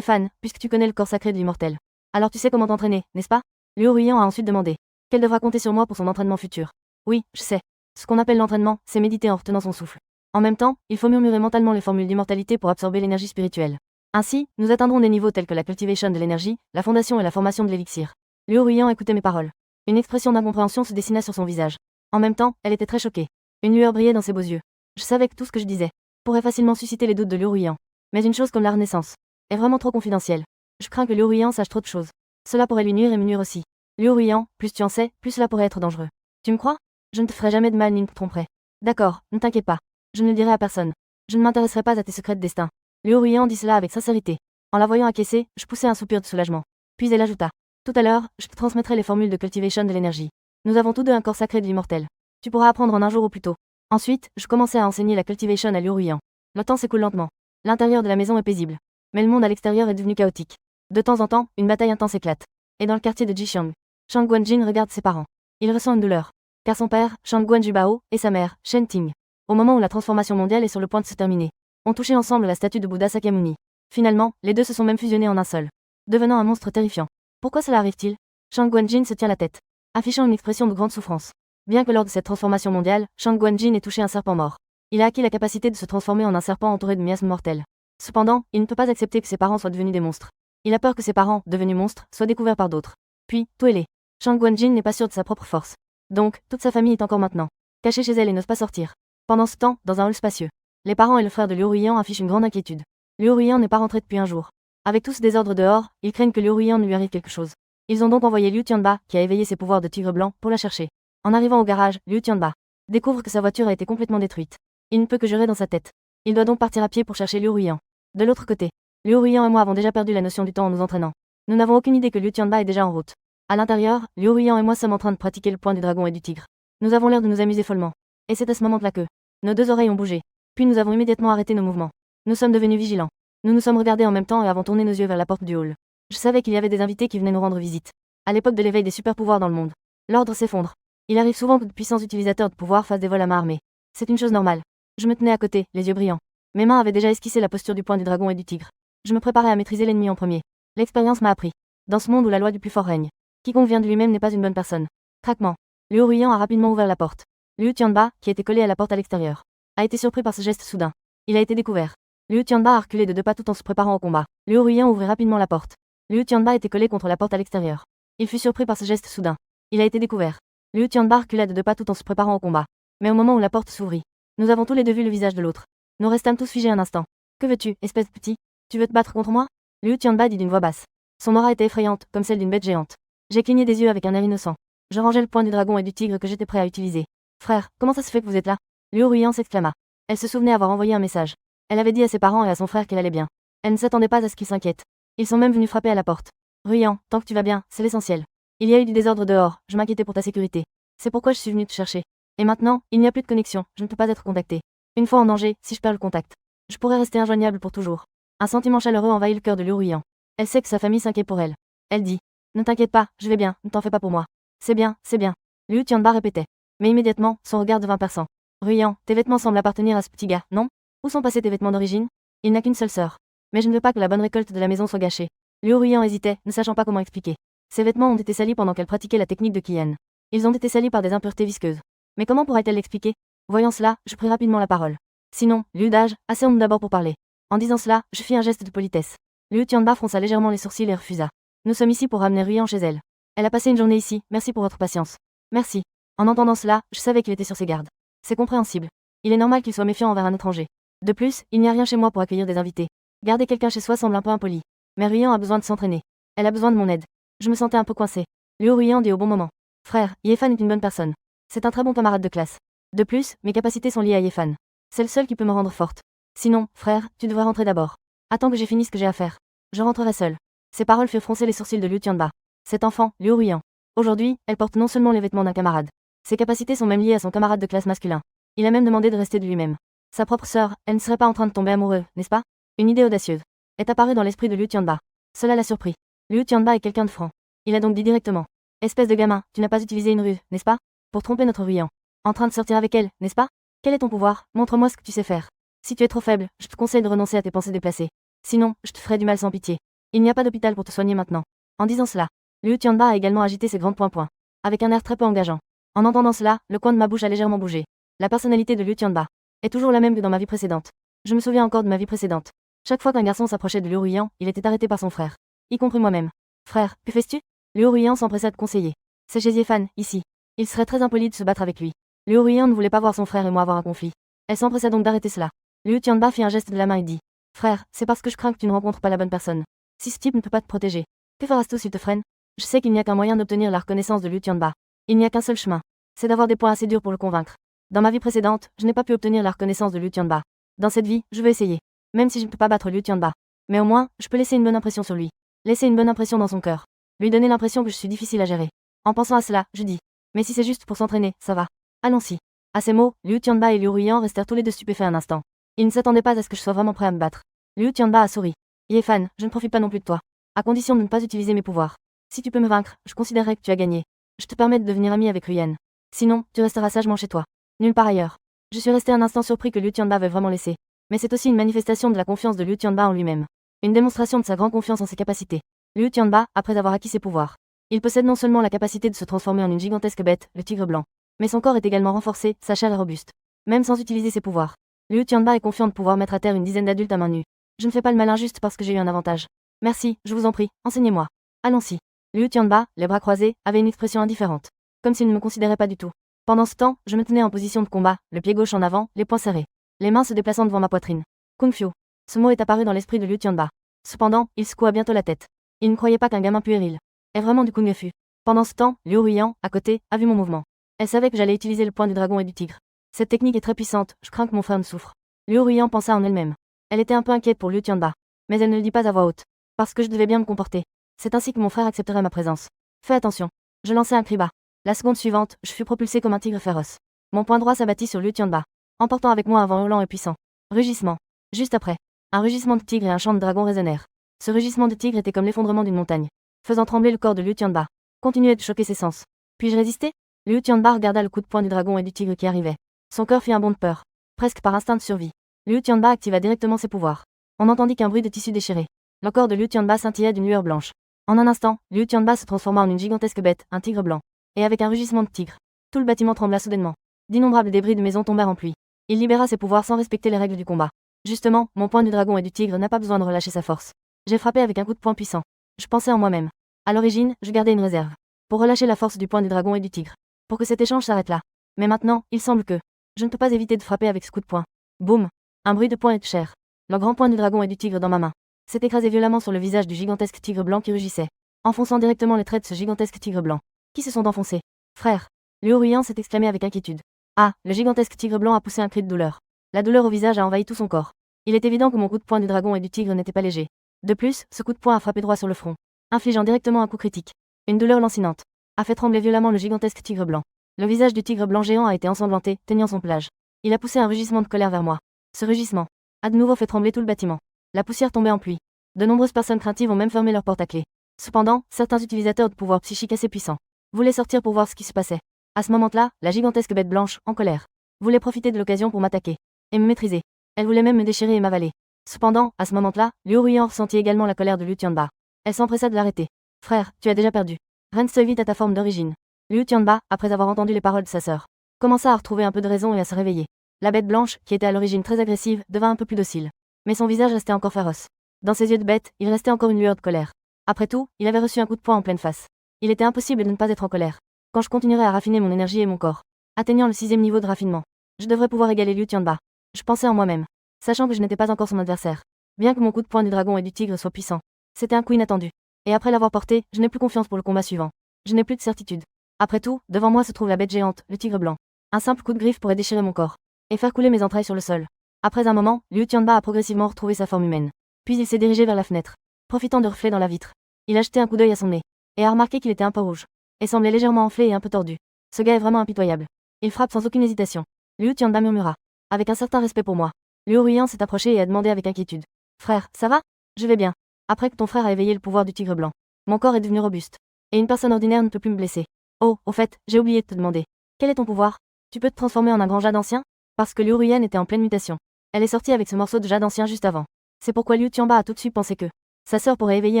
Fan, puisque tu connais le corps sacré de l'immortel. Alors tu sais comment t'entraîner, n'est-ce pas? Liu Ruyant a ensuite demandé qu'elle devra compter sur moi pour son entraînement futur. Oui, je sais. Ce qu'on appelle l'entraînement, c'est méditer en retenant son souffle. En même temps, il faut murmurer mentalement les formules d'immortalité pour absorber l'énergie spirituelle. Ainsi, nous atteindrons des niveaux tels que la cultivation de l'énergie, la fondation et la formation de l'élixir. Liu Ruyant écoutait mes paroles. Une expression d'incompréhension se dessina sur son visage. En même temps, elle était très choquée. Une lueur brillait dans ses beaux yeux. Je savais que tout ce que je disais pourrait facilement susciter les doutes de Liu Ruyant. Mais une chose comme la renaissance est vraiment trop confidentielle. Je crains que Liu Ruyant sache trop de choses. Cela pourrait lui nuire et me nuire aussi. Liu Ruyant, plus tu en sais, plus cela pourrait être dangereux. Tu me crois? Je ne te ferai jamais de mal ni ne te tromperai. D'accord, ne t'inquiète pas. Je ne le dirai à personne. Je ne m'intéresserai pas à tes secrets de destin. Liu Ruyant dit cela avec sincérité. En la voyant acquiescer, je poussai un soupir de soulagement. Puis elle ajouta. Tout à l'heure, je te transmettrai les formules de cultivation de l'énergie. Nous avons tous deux un corps sacré de l'immortel. Tu pourras apprendre en un jour ou plus tôt. Ensuite, je commençai à enseigner la cultivation à Liu Ruyant. Le temps s'écoule lentement. L'intérieur de la maison est paisible. Mais le monde à l'extérieur est devenu chaotique. De temps en temps, une bataille intense éclate. Et dans le quartier de Jixiang, Shang Guanjin regarde ses parents. Il ressent une douleur. Car son père, Shang Guanjubao, et sa mère, Shen Ting, au moment où la transformation mondiale est sur le point de se terminer, ont touché ensemble la statue de Bouddha Sakyamuni. Finalement, les deux se sont même fusionnés en un seul, devenant un monstre terrifiant. Pourquoi cela arrive-t-il? Shang Guanjin se tient la tête, affichant une expression de grande souffrance. Bien que lors de cette transformation mondiale, Shang Guanjin ait touché un serpent mort. Il a acquis la capacité de se transformer en un serpent entouré de miasmes mortels. Cependant, il ne peut pas accepter que ses parents soient devenus des monstres. Il a peur que ses parents, devenus monstres, soient découverts par d'autres. Puis, tout est laid. Shang Guanjin n'est pas sûr de sa propre force. Donc, toute sa famille est encore maintenant cachée chez elle et n'ose pas sortir. Pendant ce temps, dans un hall spacieux, les parents et le frère de Liu Ruyant affichent une grande inquiétude. Liu Ruyant n'est pas rentré depuis un jour. Avec tout ce désordre dehors, ils craignent que Liu Ruyant ne lui arrive quelque chose. Ils ont donc envoyé Liu Tianba, qui a éveillé ses pouvoirs de tigre blanc, pour la chercher. En arrivant au garage, Liu Tianba découvre que sa voiture a été complètement détruite. Il ne peut que jurer dans sa tête. Il doit donc partir à pied pour chercher Liu Ruyant. De l'autre côté, Liu Ruyant et moi avons déjà perdu la notion du temps en nous entraînant. Nous n'avons aucune idée que Liu Tianba est déjà en route. À l'intérieur, Liu Ruyant et moi sommes en train de pratiquer le point du dragon et du tigre. Nous avons l'air de nous amuser follement. Et c'est à ce moment-là que nos deux oreilles ont bougé. Puis nous avons immédiatement arrêté nos mouvements. Nous sommes devenus vigilants. Nous nous sommes regardés en même temps et avons tourné nos yeux vers la porte du hall. Je savais qu'il y avait des invités qui venaient nous rendre visite. À l'époque de l'éveil des super pouvoirs dans le monde, l'ordre s'effondre. Il arrive souvent que de puissants utilisateurs de pouvoir fassent des vols à main armée. C'est une chose normale. Je me tenais à côté, les yeux brillants. Mes mains avaient déjà esquissé la posture du point du dragon et du tigre. Je me préparais à maîtriser l'ennemi en premier. L'expérience m'a appris. Dans ce monde où la loi du plus fort règne, quiconque vient de lui-même n'est pas une bonne personne. Craquement. Liu Ruyant a rapidement ouvert la porte. Liu Tianba, qui était collé à la porte à l'extérieur, a été surpris par ce geste soudain. Il a été découvert. Liu Tianba a reculé de deux pas tout en se préparant au combat. Liu Ruyant ouvrit rapidement la porte. Liu Tianba était collé contre la porte à l'extérieur. Il fut surpris par ce geste soudain. Il a été découvert. Liu Tianba recula de deux pas tout en se préparant au combat. Mais au moment où la porte s'ouvrit, nous avons tous les deux vu le visage de l'autre. Nous restâmes tous figés un instant. Que veux-tu, espèce de petit? Tu veux te battre contre moi? Liu Tianba dit d'une voix basse. Son aura était effrayante, comme celle d'une bête géante. J'ai cligné des yeux avec un air innocent. Je rangeais le point du dragon et du tigre que j'étais prêt à utiliser. Frère, comment ça se fait que vous êtes là? Liu Ruyant s'exclama. Elle se souvenait avoir envoyé un message. Elle avait dit à ses parents et à son frère qu'elle allait bien. Elle ne s'attendait pas à ce qu'ils s'inquiètent. Ils sont même venus frapper à la porte. Ruyant, tant que tu vas bien, c'est l'essentiel. Il y a eu du désordre dehors, je m'inquiétais pour ta sécurité. C'est pourquoi je suis venue te chercher. Et maintenant, il n'y a plus de connexion, je ne peux pas être contactée. Une fois en danger, si je perds le contact, je pourrais rester injoignable pour toujours. Un sentiment chaleureux envahit le cœur de Liu Ruyant. Elle sait que sa famille s'inquiète pour elle. Elle dit. Ne t'inquiète pas, je vais bien, ne t'en fais pas pour moi. C'est bien, c'est bien. Liu Tianba répétait. Mais immédiatement, son regard devint perçant. Ruyant, tes vêtements semblent appartenir à ce petit gars, non? Où sont passés tes vêtements d'origine? Il n'a qu'une seule sœur. Mais je ne veux pas que la bonne récolte de la maison soit gâchée. Liu Ruyant hésitait, ne sachant pas comment expliquer. Ses vêtements ont été salis pendant qu'elle pratiquait la technique de Qian. Ils ont été salis par des impuretés visqueuses. Mais comment pourrait-elle l'expliquer? Voyant cela, je pris rapidement la parole. Sinon, Liu Dage, asseyons-nous d'abord pour parler. En disant cela, je fis un geste de politesse. Liu Tianba fronça légèrement les sourcils et refusa. Nous sommes ici pour ramener Ruyant chez elle. Elle a passé une journée ici, merci pour votre patience. Merci. En entendant cela, je savais qu'il était sur ses gardes. C'est compréhensible. Il est normal qu'il soit méfiant envers un étranger. De plus, il n'y a rien chez moi pour accueillir des invités. Garder quelqu'un chez soi semble un peu impoli. Mais Ruyant a besoin de s'entraîner. Elle a besoin de mon aide. Je me sentais un peu coincé. Liu Ruyant dit au bon moment. Frère, Yefan est une bonne personne. C'est un très bon camarade de classe. De plus, mes capacités sont liées à Yefan. C'est le seul qui peut me rendre forte. Sinon, frère, tu devrais rentrer d'abord. Attends que j'ai fini ce que j'ai à faire. Je rentrerai seule. Ces paroles firent froncer les sourcils de Liu Tianba. Cet enfant, Liu Ruyant. Aujourd'hui, elle porte non seulement les vêtements d'un camarade. Ses capacités sont même liées à son camarade de classe masculin. Il a même demandé de rester de lui-même. Sa propre sœur, elle ne serait pas en train de tomber amoureux, n'est-ce pas? Une idée audacieuse est apparue dans l'esprit de Liu Tianba. Cela l'a surpris. Liu Tianba est quelqu'un de franc. Il a donc dit directement. Espèce de gamin, tu n'as pas utilisé une ruse, n'est-ce pas? Pour tromper notre Ruyant. En train de sortir avec elle, n'est-ce pas? Quel est ton pouvoir? Montre-moi ce que tu sais faire. Si tu es trop faible, je te conseille de renoncer à tes pensées déplacées. Sinon, je te ferai du mal sans pitié. Il n'y a pas d'hôpital pour te soigner maintenant. En disant cela, Liu Tianba a également agité ses grands poings, avec un air très peu engageant. En entendant cela, le coin de ma bouche a légèrement bougé. La personnalité de Liu Tianba est toujours la même que dans ma vie précédente. Je me souviens encore de ma vie précédente. Chaque fois qu'un garçon s'approchait de Liu Ruyant, il était arrêté par son frère. Y compris moi-même. Frère, que fais-tu? Liu Ruyant s'empressa de conseiller. C'est chez Yefan, ici. Il serait très impoli de se battre avec lui. Liu Ruyant ne voulait pas voir son frère et moi avoir un conflit. Elle s'empressa donc d'arrêter cela. Liu Tianba fit un geste de la main et dit. Frère, c'est parce que je crains que tu ne rencontres pas la bonne personne. Si ce type ne peut pas te protéger, que feras-tu s'il te freine? Je sais qu'il n'y a qu'un moyen d'obtenir la reconnaissance de Liu Tianba. Il n'y a qu'un seul chemin. C'est d'avoir des points assez durs pour le convaincre. Dans ma vie précédente, je n'ai pas pu obtenir la reconnaissance de Liu Tianba. Dans cette vie, je veux essayer. Même si je ne peux pas battre Liu Tianba. Mais au moins, je peux laisser une bonne impression sur lui. Laisser une bonne impression dans son cœur. Lui donner l'impression que je suis difficile à gérer. En pensant à cela, je dis. Mais si c'est juste pour s'entraîner, ça va. Allons-y. À ces mots, Liu Tianba et Liu Ruyant restèrent tous les deux stupéfaits un instant. Ils ne s'attendaient pas à ce que je sois vraiment prêt à me battre. Liu Tianba a souri. Yefan, je ne profite pas non plus de toi. À condition de ne pas utiliser mes pouvoirs. Si tu peux me vaincre, je considérerai que tu as gagné. Je te permets de devenir ami avec Ruyen. Sinon, tu resteras sagement chez toi. Nulle part ailleurs. Je suis resté un instant surpris que Liu Tianba veuille vraiment laisser. Mais c'est aussi une manifestation de la confiance de Liu Tianba en lui-même. Une démonstration de sa grande confiance en ses capacités. Liu Tianba, après avoir acquis ses pouvoirs. Il possède non seulement la capacité de se transformer en une gigantesque bête, le tigre blanc. Mais son corps est également renforcé, sa chair est robuste. Même sans utiliser ses pouvoirs. Liu Tianba est confiant de pouvoir mettre à terre une dizaine d'adultes à main nue. Je ne fais pas le malin juste parce que j'ai eu un avantage. Merci, je vous en prie, enseignez-moi. Allons-y. Liu Tianba, les bras croisés, avait une expression indifférente. Comme s'il ne me considérait pas du tout. Pendant ce temps, je me tenais en position de combat, le pied gauche en avant, les poings serrés. Les mains se déplaçant devant ma poitrine. Kung Fu. Ce mot est apparu dans l'esprit de Liu Tianba. Cependant, il secoua bientôt la tête. Il ne croyait pas qu'un gamin puéril est vraiment du Kung Fu. Pendant ce temps, Liu Ruyant, à côté, a vu mon mouvement. Elle savait que j'allais utiliser le point du dragon et du tigre. Cette technique est très puissante, je crains que mon frère ne souffre. Liu Ruyant pensa en elle-même. Elle était un peu inquiète pour Liu Tianba. Mais elle ne le dit pas à voix haute. Parce que je devais bien me comporter. C'est ainsi que mon frère accepterait ma présence. Fais attention. Je lançai un cri bas. La seconde suivante, je fus propulsé comme un tigre féroce. Mon poing droit s'abattit sur Liu Tianba, emportant avec moi un vent hurlant et puissant. Rugissement. Juste après, un rugissement de tigre et un chant de dragon résonnèrent. Ce rugissement de tigre était comme l'effondrement d'une montagne, faisant trembler le corps de Liu Tianba. Continuait de choquer ses sens. Puis-je résister? Liu Tianba regarda le coup de poing du dragon et du tigre qui arrivait. Son cœur fit un bond de peur. Presque par instinct de survie. Liu Tianba activa directement ses pouvoirs. On n'entendit qu'un bruit de tissu déchiré. Le corps de Liu Tianba scintillait d'une lueur blanche. En un instant, Liu Tianba se transforma en une gigantesque bête, un tigre blanc. Et avec un rugissement de tigre, tout le bâtiment trembla soudainement. D'innombrables débris de maisons tombèrent en pluie. Il libéra ses pouvoirs sans respecter les règles du combat. Justement, mon poing du dragon et du tigre n'a pas besoin de relâcher sa force. J'ai frappé avec un coup de poing puissant. Je pensais en moi-même. À l'origine, je gardais une réserve. Pour relâcher la force du poing du dragon et du tigre. Pour que cet échange s'arrête là. Mais maintenant, il semble que je ne peux pas éviter de frapper avec ce coup de poing. Boum. Un bruit de poing et de chair. Le grand poing du dragon et du tigre dans ma main s'est écrasé violemment sur le visage du gigantesque tigre blanc qui rugissait, enfonçant directement les traits de ce gigantesque tigre blanc, qui se sont enfoncés. Frère. Liu Ruyant s'est exclamé avec inquiétude. Ah, le gigantesque tigre blanc a poussé un cri de douleur. La douleur au visage a envahi tout son corps. Il est évident que mon coup de poing du dragon et du tigre n'était pas léger. De plus, ce coup de poing a frappé droit sur le front, infligeant directement un coup critique. Une douleur lancinante a fait trembler violemment le gigantesque tigre blanc. Le visage du tigre blanc géant a été ensanglanté, teignant son pelage. Il a poussé un rugissement de colère vers moi. Ce rugissement a de nouveau fait trembler tout le bâtiment. La poussière tombait en pluie. De nombreuses personnes craintives ont même fermé leurs portes à clé. Cependant, certains utilisateurs de pouvoirs psychiques assez puissants voulaient sortir pour voir ce qui se passait. À ce moment-là, la gigantesque bête blanche, en colère, voulait profiter de l'occasion pour m'attaquer et me maîtriser. Elle voulait même me déchirer et m'avaler. Cependant, à ce moment-là, Liu Ruyan ressentit également la colère de Liu Tianba. Elle s'empressa de l'arrêter. Frère, tu as déjà perdu. Reste vite à ta forme d'origine. Liu Tianba, après avoir entendu les paroles de sa sœur, commença à retrouver un peu de raison et à se réveiller. La bête blanche, qui était à l'origine très agressive, devint un peu plus docile. Mais son visage restait encore féroce. Dans ses yeux de bête, il restait encore une lueur de colère. Après tout, il avait reçu un coup de poing en pleine face. Il était impossible de ne pas être en colère. Quand je continuerai à raffiner mon énergie et mon corps, atteignant le 6e niveau de raffinement, je devrais pouvoir égaler Liu Tianba. Je pensais en moi-même, sachant que je n'étais pas encore son adversaire. Bien que mon coup de poing du dragon et du tigre soit puissant, c'était un coup inattendu. Et après l'avoir porté, je n'ai plus confiance pour le combat suivant. Je n'ai plus de certitude. Après tout, devant moi se trouve la bête géante, le tigre blanc. Un simple coup de griffe pourrait déchirer mon corps et faire couler mes entrailles sur le sol. Après un moment, Liu Tianba a progressivement retrouvé sa forme humaine. Puis il s'est dirigé vers la fenêtre. Profitant de reflets dans la vitre, il a jeté un coup d'œil à son nez et a remarqué qu'il était un peu rouge et semblait légèrement enflé et un peu tordu. Ce gars est vraiment impitoyable. Il frappe sans aucune hésitation. Liu Tianba murmura, avec un certain respect pour moi. Liu Ruyan s'est approché et a demandé avec inquiétude. Frère, ça va? Je vais bien. Après que ton frère a éveillé le pouvoir du tigre blanc, mon corps est devenu robuste. Et une personne ordinaire ne peut plus me blesser. Oh, au fait, j'ai oublié de te demander. Quel est ton pouvoir? Tu peux te transformer en un grand jade ancien? Parce que Liu Ruyan était en pleine mutation. Elle est sortie avec ce morceau de jade ancien juste avant. C'est pourquoi Liu Tianba a tout de suite pensé que sa sœur pourrait éveiller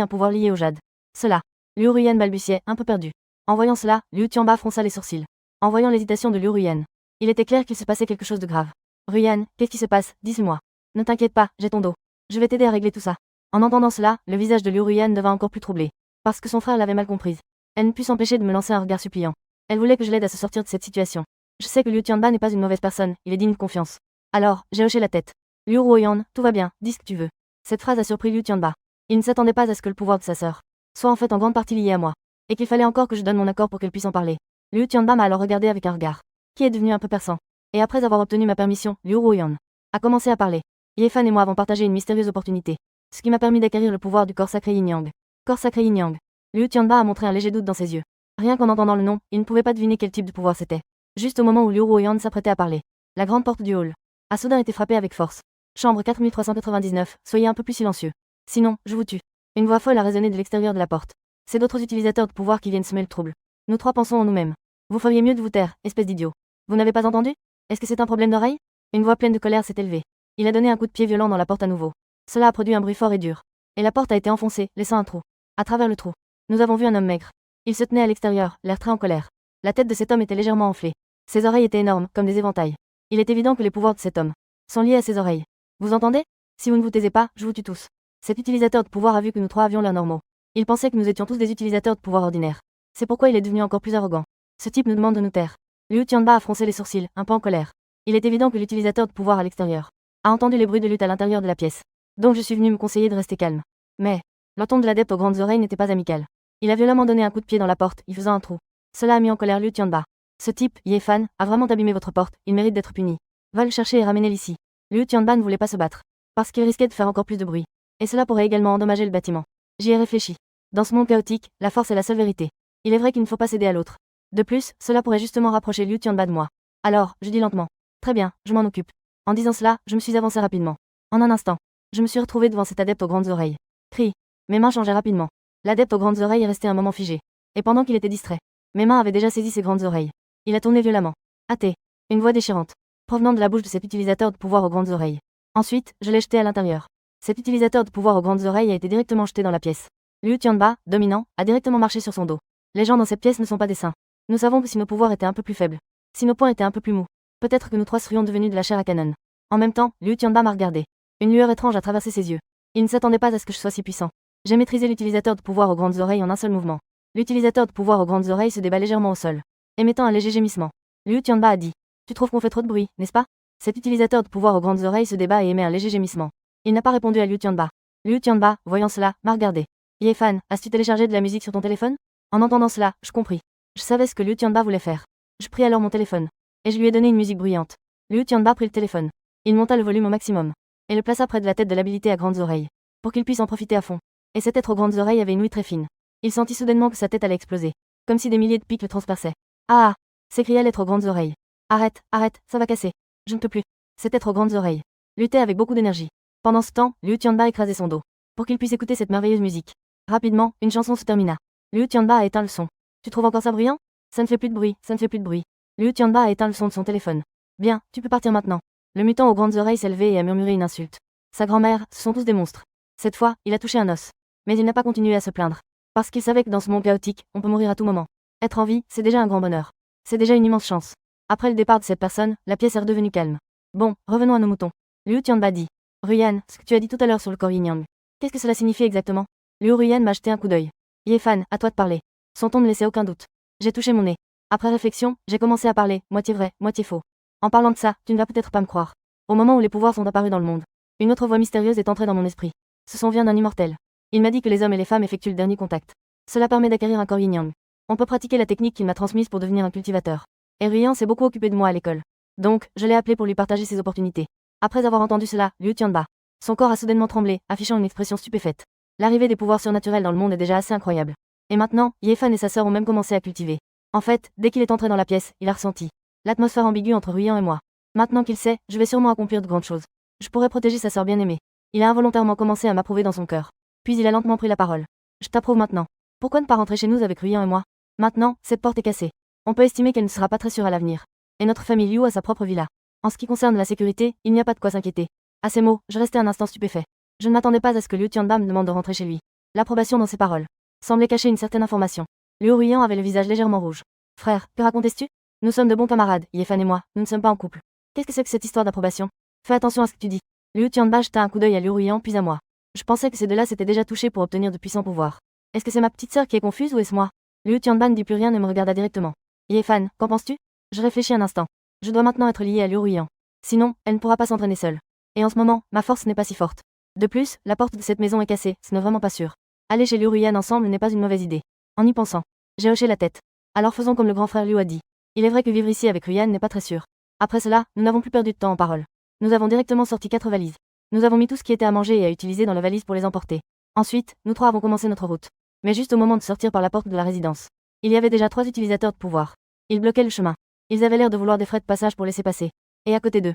un pouvoir lié au jade. Cela. Liu Ruyan balbutiait, un peu perdu. En voyant cela, Liu Tianba fronça les sourcils. En voyant l'hésitation de Liu Ruyan, il était clair qu'il se passait quelque chose de grave. Ruyan, qu'est-ce qui se passe? Dis-moi. Ne t'inquiète pas, j'ai ton dos. Je vais t'aider à régler tout ça. En entendant cela, le visage de Liu Ruyan devint encore plus troublé. Parce que son frère l'avait mal comprise. Elle ne put s'empêcher de me lancer un regard suppliant. Elle voulait que je l'aide à se sortir de cette situation. Je sais que Liu Tianba n'est pas une mauvaise personne, il est digne de confiance. Alors, j'ai hoché la tête. Liu Ruyan, tout va bien, dis ce que tu veux. Cette phrase a surpris Liu Tianba. Il ne s'attendait pas à ce que le pouvoir de sa sœur soit en fait en grande partie lié à moi, et qu'il fallait encore que je donne mon accord pour qu'elle puisse en parler. Liu Tianba m'a alors regardé avec un regard qui est devenu un peu perçant. Et après avoir obtenu ma permission, Liu Ruyan a commencé à parler. Ye Fan et moi avons partagé une mystérieuse opportunité, ce qui m'a permis d'acquérir le pouvoir du corps sacré Yin Yang. Corps sacré Yin Yang. Liu Tianba a montré un léger doute dans ses yeux. Rien qu'en entendant le nom, il ne pouvait pas deviner quel type de pouvoir c'était. Juste au moment où Liu Ruyan s'apprêtait à parler, la grande porte du hall a soudain été frappée avec force. Chambre 4399, soyez un peu plus silencieux. Sinon, je vous tue. Une voix folle a résonné de l'extérieur de la porte. C'est d'autres utilisateurs de pouvoir qui viennent semer le trouble. Nous trois pensons en nous-mêmes. Vous feriez mieux de vous taire, espèce d'idiot. Vous n'avez pas entendu? Est-ce que c'est un problème d'oreille? Une voix pleine de colère s'est élevée. Il a donné un coup de pied violent dans la porte à nouveau. Cela a produit un bruit fort et dur. Et la porte a été enfoncée, laissant un trou. À travers le trou, nous avons vu un homme maigre. Il se tenait à l'extérieur, l'air très en colère. La tête de cet homme était légèrement enflée. Ses oreilles étaient énormes, comme des éventails. Il est évident que les pouvoirs de cet homme sont liés à ses oreilles. Vous entendez? Si vous ne vous taisez pas, je vous tue tous. Cet utilisateur de pouvoir a vu que nous trois avions l'air normaux. Il pensait que nous étions tous des utilisateurs de pouvoir ordinaires. C'est pourquoi il est devenu encore plus arrogant. Ce type nous demande de nous taire. Liu Tianba a froncé les sourcils, un peu en colère. Il est évident que l'utilisateur de pouvoir à l'extérieur a entendu les bruits de lutte à l'intérieur de la pièce. Donc je suis venu me conseiller de rester calme. Mais, l'entente de l'adepte aux grandes oreilles n'était pas amicale. Il a violemment donné un coup de pied dans la porte, y faisant un trou. Cela a mis en colère Liu Tianba. Ce type, Ye Fan, a vraiment abîmé votre porte, il mérite d'être puni. Va le chercher et ramenez-le ici. Liu Tianba ne voulait pas se battre. Parce qu'il risquait de faire encore plus de bruit. Et cela pourrait également endommager le bâtiment. J'y ai réfléchi. Dans ce monde chaotique, la force est la seule vérité. Il est vrai qu'il ne faut pas céder à l'autre. De plus, cela pourrait justement rapprocher Liu Tianba de moi. Alors, je dis lentement. Très bien, je m'en occupe. En disant cela, je me suis avancé rapidement. En un instant, je me suis retrouvé devant cet adepte aux grandes oreilles. Cri. Mes mains changeaient rapidement. L'adepte aux grandes oreilles est resté un moment figé. Et pendant qu'il était distrait, mes mains avaient déjà saisi ses grandes oreilles. Il a tourné violemment. Athée. Une voix déchirante, provenant de la bouche de cet utilisateur de pouvoir aux grandes oreilles. Ensuite, je l'ai jeté à l'intérieur. Cet utilisateur de pouvoir aux grandes oreilles a été directement jeté dans la pièce. Liu Tianba, dominant, a directement marché sur son dos. Les gens dans cette pièce ne sont pas des saints. Nous savons que si nos pouvoirs étaient un peu plus faibles, si nos poings étaient un peu plus mous, peut-être que nous trois serions devenus de la chair à canon. En même temps, Liu Tianba m'a regardé. Une lueur étrange a traversé ses yeux. Il ne s'attendait pas à ce que je sois si puissant. J'ai maîtrisé l'utilisateur de pouvoir aux grandes oreilles en un seul mouvement. L'utilisateur de pouvoir aux grandes oreilles se débat légèrement au sol, émettant un léger gémissement. Liu Tianba a dit. Tu trouves qu'on fait trop de bruit, n'est-ce pas? Cet utilisateur de pouvoir aux grandes oreilles se débat et émet un léger gémissement. Il n'a pas répondu à Liu Tianba. Liu Tianba, voyant cela, m'a regardé. Ye Fan, as-tu téléchargé de la musique sur ton téléphone? En entendant cela, je compris. Je savais ce que Liu Tianba voulait faire. Je pris alors mon téléphone. Et je lui ai donné une musique bruyante. Liu Tianba prit le téléphone. Il monta le volume au maximum. Et le plaça près de la tête de l'habilité à grandes oreilles. Pour qu'il puisse en profiter à fond. Et cet être aux grandes oreilles avait une ouïe très fine. Il sentit soudainement que sa tête allait exploser. Comme si des milliers de pics le transperçaient. Ah! S'écria l'être aux grandes oreilles. Arrête, arrête, ça va casser. Je ne peux plus. Cet être aux grandes oreilles luttait avec beaucoup d'énergie. Pendant ce temps, Liu Tianba écrasait son dos. Pour qu'il puisse écouter cette merveilleuse musique. Rapidement, une chanson se termina. Liu Tianba a éteint le son. Tu trouves encore ça bruyant? Ça ne fait plus de bruit, ça ne fait plus de bruit. Liu Tianba a éteint le son de son téléphone. Bien, tu peux partir maintenant. Le mutant aux grandes oreilles s'est levé et a murmuré une insulte. Sa grand-mère, ce sont tous des monstres. Cette fois, il a touché un os. Mais il n'a pas continué à se plaindre. Parce qu'il savait que dans ce monde chaotique, on peut mourir à tout moment. Être en vie, c'est déjà un grand bonheur. C'est déjà une immense chance. Après le départ de cette personne, la pièce est redevenue calme. Bon, revenons à nos moutons. Liu Tianba dit. Ruyan, ce que tu as dit tout à l'heure sur le corps yin-yang. Qu'est-ce que cela signifie exactement? Liu Ruyan m'a jeté un coup d'œil. Yefan, à toi de parler. Son ton ne laissait aucun doute. J'ai touché mon nez. Après réflexion, j'ai commencé à parler, moitié vrai, moitié faux. En parlant de ça, tu ne vas peut-être pas me croire. Au moment où les pouvoirs sont apparus dans le monde, une autre voix mystérieuse est entrée dans mon esprit. Ce son vient d'un immortel. Il m'a dit que les hommes et les femmes effectuent le dernier contact. Cela permet d'acquérir un corps yin-yang. On peut pratiquer la technique qu'il m'a transmise pour devenir un cultivateur. Et Ruyan s'est beaucoup occupé de moi à l'école. Donc, je l'ai appelé pour lui partager ses opportunités. Après avoir entendu cela, Liu Tianba. Son corps a soudainement tremblé, affichant une expression stupéfaite. L'arrivée des pouvoirs surnaturels dans le monde est déjà assez incroyable. Et maintenant, Yefan et sa sœur ont même commencé à cultiver. En fait, dès qu'il est entré dans la pièce, il a ressenti l'atmosphère ambiguë entre Ruyan et moi. Maintenant qu'il sait, je vais sûrement accomplir de grandes choses. Je pourrais protéger sa sœur bien-aimée. Il a involontairement commencé à m'approuver dans son cœur. Puis il a lentement pris la parole. Je t'approuve maintenant. Pourquoi ne pas rentrer chez nous avec Ruyan et moi? Maintenant, cette porte est cassée. On peut estimer qu'elle ne sera pas très sûre à l'avenir. Et notre famille Liu a sa propre villa. En ce qui concerne la sécurité, il n'y a pas de quoi s'inquiéter. À ces mots, je restais un instant stupéfait. Je ne m'attendais pas à ce que Liu Tianba me demande de rentrer chez lui. L'approbation dans ses paroles semblait cacher une certaine information. Liu Ruyan avait le visage légèrement rouge. Frère, que racontes-tu? Nous sommes de bons camarades, Yefan et moi, nous ne sommes pas en couple. Qu'est-ce que c'est que cette histoire d'approbation? Fais attention à ce que tu dis. Liu Tianba jeta un coup d'œil à Liu Ruyan puis à moi. Je pensais que ces deux-là s'étaient déjà touchés pour obtenir de puissants pouvoirs. Est-ce que c'est ma petite sœur qui est confuse ou est-ce moi? Liu Tianba ne dit plus rien et me regarda directement. Yefan, qu'en penses-tu? Je réfléchis un instant. Je dois maintenant être liée à Liu Ruyan. Sinon, elle ne pourra pas s'entraîner seule. Et en ce moment, ma force n'est pas si forte. De plus, la porte de cette maison est cassée, ce n'est vraiment pas sûr. Aller chez Liu Ruyan ensemble n'est pas une mauvaise idée. En y pensant, j'ai hoché la tête. Alors faisons comme le grand frère Liu a dit. Il est vrai que vivre ici avec Ruyan n'est pas très sûr. Après cela, nous n'avons plus perdu de temps en paroles. Nous avons directement sorti 4 valises. Nous avons mis tout ce qui était à manger et à utiliser dans la valise pour les emporter. Ensuite, nous 3 avons commencé notre route. Mais juste au moment de sortir par la porte de la résidence, il y avait déjà 3 utilisateurs de pouvoir. Ils bloquaient le chemin. Ils avaient l'air de vouloir des frais de passage pour laisser passer. Et à côté d'eux,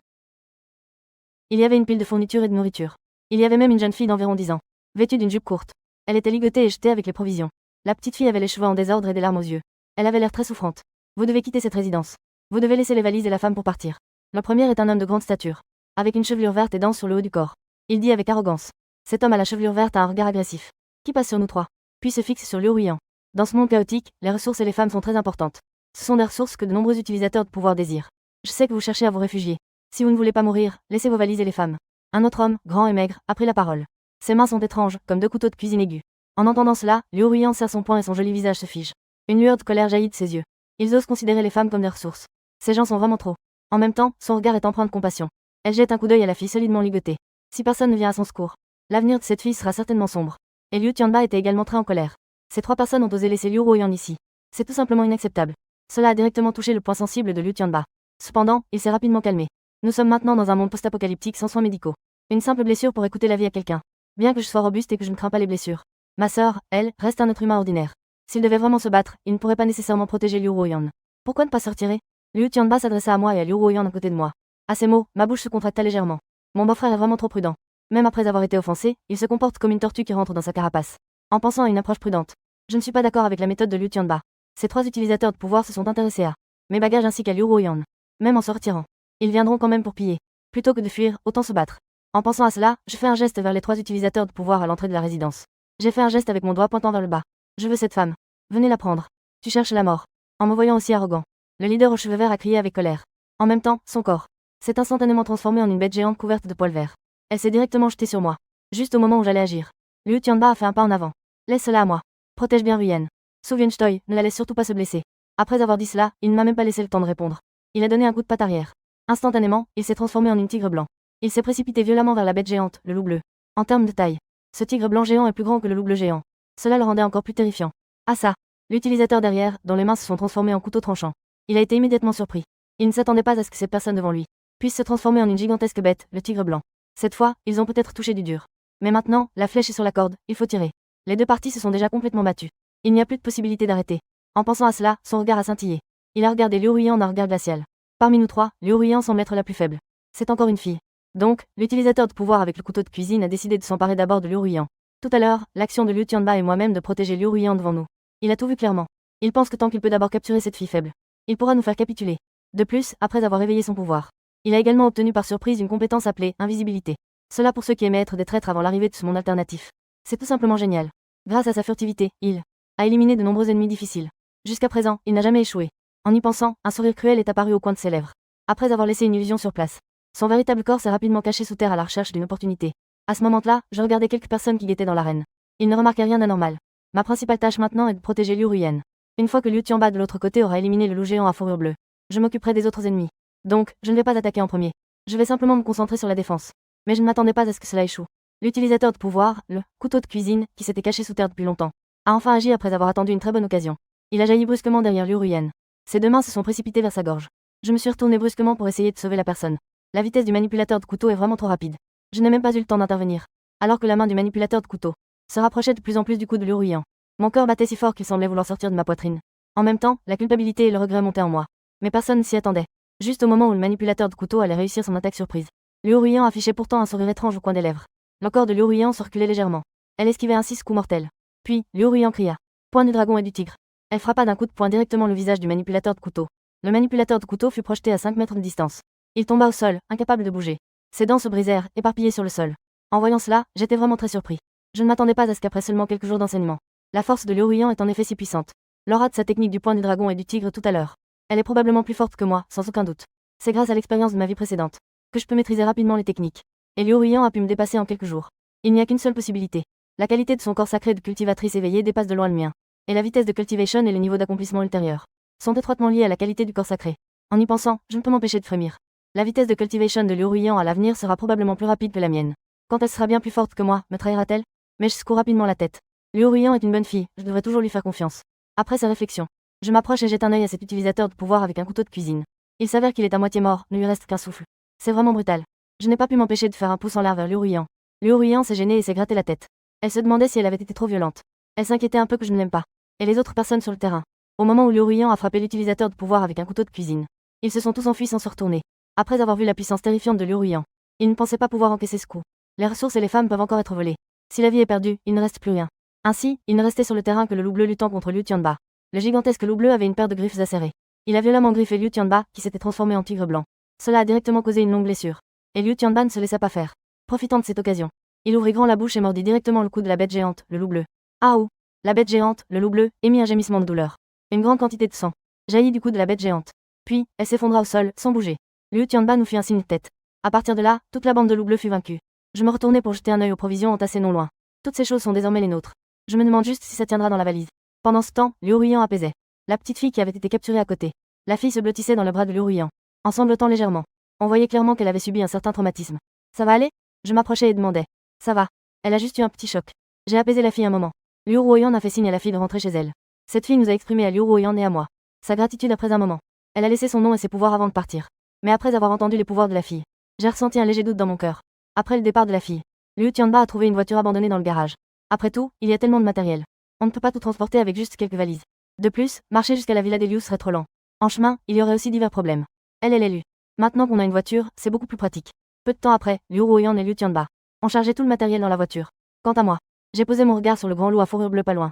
il y avait une pile de fournitures et de nourriture. Il y avait même une jeune fille d'environ 10 ans, vêtue d'une jupe courte. Elle était ligotée et jetée avec les provisions. La petite fille avait les cheveux en désordre et des larmes aux yeux. Elle avait l'air très souffrante. Vous devez quitter cette résidence. Vous devez laisser les valises et la femme pour partir. Le premier est un homme de grande stature, avec une chevelure verte et dense sur le haut du corps. Il dit avec arrogance. Cet homme à la chevelure verte a un regard agressif, qui passe sur nous 3, puis se fixe sur Liu Ruyan. Dans ce monde chaotique, les ressources et les femmes sont très importantes. Ce sont des ressources que de nombreux utilisateurs de pouvoir désirent. Je sais que vous cherchez à vous réfugier. Si vous ne voulez pas mourir, laissez vos valises et les femmes. Un autre homme, grand et maigre, a pris la parole. Ses mains sont étranges, comme 2 couteaux de cuisine aigus. En entendant cela, Liu Ruyan serre son poing et son joli visage se fige. Une lueur de colère jaillit de ses yeux. Ils osent considérer les femmes comme des ressources. Ces gens sont vraiment trop. En même temps, son regard est empreint de compassion. Elle jette un coup d'œil à la fille solidement ligotée. Si personne ne vient à son secours, l'avenir de cette fille sera certainement sombre. Et Liu Tianba était également très en colère. Ces 3 personnes ont osé laisser Liu Ruyan ici. C'est tout simplement inacceptable. Cela a directement touché le point sensible de Liu Tianba. Cependant, il s'est rapidement calmé. Nous sommes maintenant dans un monde post-apocalyptique sans soins médicaux. Une simple blessure pourrait coûter la vie à quelqu'un. Bien que je sois robuste et que je ne crains pas les blessures. Ma sœur, elle, reste un être humain ordinaire. S'il devait vraiment se battre, il ne pourrait pas nécessairement protéger Liu Ruyan. Pourquoi ne pas se retirer? Liu Tianba s'adressa à moi et à Liu Ruyan à côté de moi. À ces mots, ma bouche se contracta légèrement. Mon beau-frère est vraiment trop prudent. Même après avoir été offensé, il se comporte comme une tortue qui rentre dans sa carapace. En pensant à une approche prudente. Je ne suis pas d'accord avec la méthode de Liu Tianba. Ces 3 utilisateurs de pouvoir se sont intéressés à mes bagages ainsi qu'à Liu Ruyan. Même en se retirant, ils viendront quand même pour piller. Plutôt que de fuir, autant se battre. En pensant à cela, je fais un geste vers les 3 utilisateurs de pouvoir à l'entrée de la résidence. J'ai fait un geste avec mon doigt pointant vers le bas. Je veux cette femme. Venez la prendre. Tu cherches la mort. En me voyant aussi arrogant, le leader aux cheveux verts a crié avec colère. En même temps, son corps s'est instantanément transformé en une bête géante couverte de poils verts. Elle s'est directement jetée sur moi, juste au moment où j'allais agir. Liu Tianba a fait un pas en avant. Laisse cela à moi. Protège bien Ruyan. Su Vianchtoy, ne la laisse surtout pas se blesser. Après avoir dit cela, il ne m'a même pas laissé le temps de répondre. Il a donné un coup de patte arrière. Instantanément, il s'est transformé en une tigre blanc. Il s'est précipité violemment vers la bête géante, le loup bleu. En termes de taille, ce tigre blanc géant est plus grand que le loup bleu géant. Cela le rendait encore plus terrifiant. Ah ça! L'utilisateur derrière, dont les mains se sont transformées en couteaux tranchants. Il a été immédiatement surpris. Il ne s'attendait pas à ce que ces personnes devant lui puissent se transformer en une gigantesque bête, le tigre blanc. Cette fois, ils ont peut-être touché du dur. Mais maintenant, la flèche est sur la corde, il faut tirer. Les 2 parties se sont déjà complètement battues. Il n'y a plus de possibilité d'arrêter. En pensant à cela, son regard a scintillé. Il a regardé Liu Ruyan d'un regard glacial. Parmi nous 3, Liu Ruyan semble être la plus faible. C'est encore une fille. Donc, l'utilisateur de pouvoir avec le couteau de cuisine a décidé de s'emparer d'abord de Liu Ruyan. Tout à l'heure, l'action de Liu Tianba et moi-même de protéger Liu Ruyan devant nous. Il a tout vu clairement. Il pense que tant qu'il peut d'abord capturer cette fille faible, il pourra nous faire capituler. De plus, après avoir réveillé son pouvoir, il a également obtenu par surprise une compétence appelée invisibilité. Cela pour ceux qui aimaient être des traîtres avant l'arrivée de ce monde alternatif. C'est tout simplement génial. Grâce à sa furtivité, il a éliminé de nombreux ennemis difficiles. Jusqu'à présent, il n'a jamais échoué. En y pensant, un sourire cruel est apparu au coin de ses lèvres. Après avoir laissé une illusion sur place, son véritable corps s'est rapidement caché sous terre à la recherche d'une opportunité. À ce moment-là, je regardais quelques personnes qui guettaient dans l'arène. Ils ne remarquaient rien d'anormal. Ma principale tâche maintenant est de protéger Liu Ruyan. Une fois que Liu Tianba de l'autre côté aura éliminé le loup géant à fourrure bleue, je m'occuperai des autres ennemis. Donc, je ne vais pas attaquer en premier. Je vais simplement me concentrer sur la défense. Mais je ne m'attendais pas à ce que cela échoue. L'utilisateur de pouvoir, le couteau de cuisine, qui s'était caché sous terre depuis longtemps, a enfin agi après avoir attendu une très bonne occasion. Il a jailli brusquement derrière Liu Ruyan. Ses deux mains se sont précipitées vers sa gorge. Je me suis retourné brusquement pour essayer de sauver la personne. La vitesse du manipulateur de couteau est vraiment trop rapide. Je n'ai même pas eu le temps d'intervenir. Alors que la main du manipulateur de couteau se rapprochait de plus en plus du cou de Liu Ruyan. Mon cœur battait si fort qu'il semblait vouloir sortir de ma poitrine. En même temps, la culpabilité et le regret montaient en moi. Mais personne ne s'y attendait. Juste au moment où le manipulateur de couteau allait réussir son attaque surprise, Liu Ruyan affichait pourtant un sourire étrange au coin des lèvres. Le corps de Liu Ruyan se reculait légèrement. Elle esquivait ainsi ce coup mortel. Puis, Liu Ruyan cria. Poing du dragon et du tigre. Elle frappa d'un coup de poing directement le visage du manipulateur de couteau. Le manipulateur de couteau fut projeté à 5 mètres de distance. Il tomba au sol, incapable de bouger. Ses dents se brisèrent, éparpillées sur le sol. En voyant cela, j'étais vraiment très surpris. Je ne m'attendais pas à ce qu'après seulement quelques jours d'enseignement, la force de Liu Ruyan est en effet si puissante. L'aura de sa technique du poing du dragon et du tigre tout à l'heure. Elle est probablement plus forte que moi, sans aucun doute. C'est grâce à l'expérience de ma vie précédente que je peux maîtriser rapidement les techniques. Et Liu Ruyan a pu me dépasser en quelques jours. Il n'y a qu'une seule possibilité. La qualité de son corps sacré de cultivatrice éveillée dépasse de loin le mien. Et la vitesse de cultivation et le niveau d'accomplissement ultérieur sont étroitement liés à la qualité du corps sacré. En y pensant, je ne peux m'empêcher de frémir. La vitesse de cultivation de Liu Ruyan à l'avenir sera probablement plus rapide que la mienne. Quand elle sera bien plus forte que moi, me trahira-t-elle? Mais je secoue rapidement la tête. Liu Ruyan est une bonne fille, je devrais toujours lui faire confiance. Après sa réflexion, je m'approche et jette un œil à cet utilisateur de pouvoir avec un couteau de cuisine. Il s'avère qu'il est à moitié mort, ne lui reste qu'un souffle. C'est vraiment brutal. Je n'ai pas pu m'empêcher de faire un pouce en l'air vers Liu Ruyan. Liu Ruyan s'est gênée et s'est gratté la tête. Elle se demandait si elle avait été trop violente. Elle s'inquiétait un peu que je ne l'aime pas. Et les autres personnes sur le terrain. Au moment où Liu Ruyan a frappé l'utilisateur de pouvoir avec un couteau de cuisine, ils se sont tous enfuis sans se retourner. Après avoir vu la puissance terrifiante de Liu Ruyan, ils ne pensaient pas pouvoir encaisser ce coup. Les ressources et les femmes peuvent encore être volées. Si la vie est perdue, il ne reste plus rien. Ainsi, il ne restait sur le terrain que le loup bleu luttant contre Liu Tianba. Le gigantesque loup bleu avait une paire de griffes acérées. Il a violemment griffé Liu Tianba, qui s'était transformé en tigre blanc. Cela a directement causé une longue blessure. Et Liu Tianba ne se laissa pas faire. Profitant de cette occasion, il ouvrit grand la bouche et mordit directement le cou de la bête géante, le loup bleu. Ah ouh! La bête géante, le loup bleu, émit un gémissement de douleur. Une grande quantité de sang jaillit du cou de la bête géante. Puis, elle s'effondra au sol, sans bouger. Liu Tianba nous fit un signe de tête. À partir de là, toute la bande de loups bleus fut vaincue. Je me retournai pour jeter un œil aux provisions entassées non loin. Toutes ces choses sont désormais les nôtres. Je me demande juste si ça tiendra dans la valise. Pendant ce temps, Liu Ruyan apaisait la petite fille qui avait été capturée à côté. La fille se blottissait dans le bras de Liu Ruyan, en sanglotant légèrement. On voyait clairement qu'elle avait subi un certain traumatisme. Ça va aller? Je m'approchai et demandai. Ça va. Elle a juste eu un petit choc. J'ai apaisé la fille un moment. Liu Ruyan a fait signe à la fille de rentrer chez elle. Cette fille nous a exprimé à Liu Ruyan et à moi sa gratitude après un moment. Elle a laissé son nom et ses pouvoirs avant de partir. Mais après avoir entendu les pouvoirs de la fille, j'ai ressenti un léger doute dans mon cœur. Après le départ de la fille, Liu Tianba a trouvé une voiture abandonnée dans le garage. Après tout, il y a tellement de matériel. On ne peut pas tout transporter avec juste quelques valises. De plus, marcher jusqu'à la villa d'Elius serait trop lent. En chemin, il y aurait aussi divers problèmes. Elle est l'élu. Maintenant qu'on a une voiture, c'est beaucoup plus pratique. Peu de temps après, Liu Ruyan et Liu Tianba ont chargé tout le matériel dans la voiture. Quant à moi, j'ai posé mon regard sur le grand loup à fourrure bleue pas loin.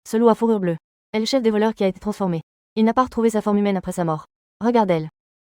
Ce loup à fourrure bleue est le chef des voleurs qui a été transformé. Il n'a pas retrouvé sa forme humaine après sa mort. Regarde elle.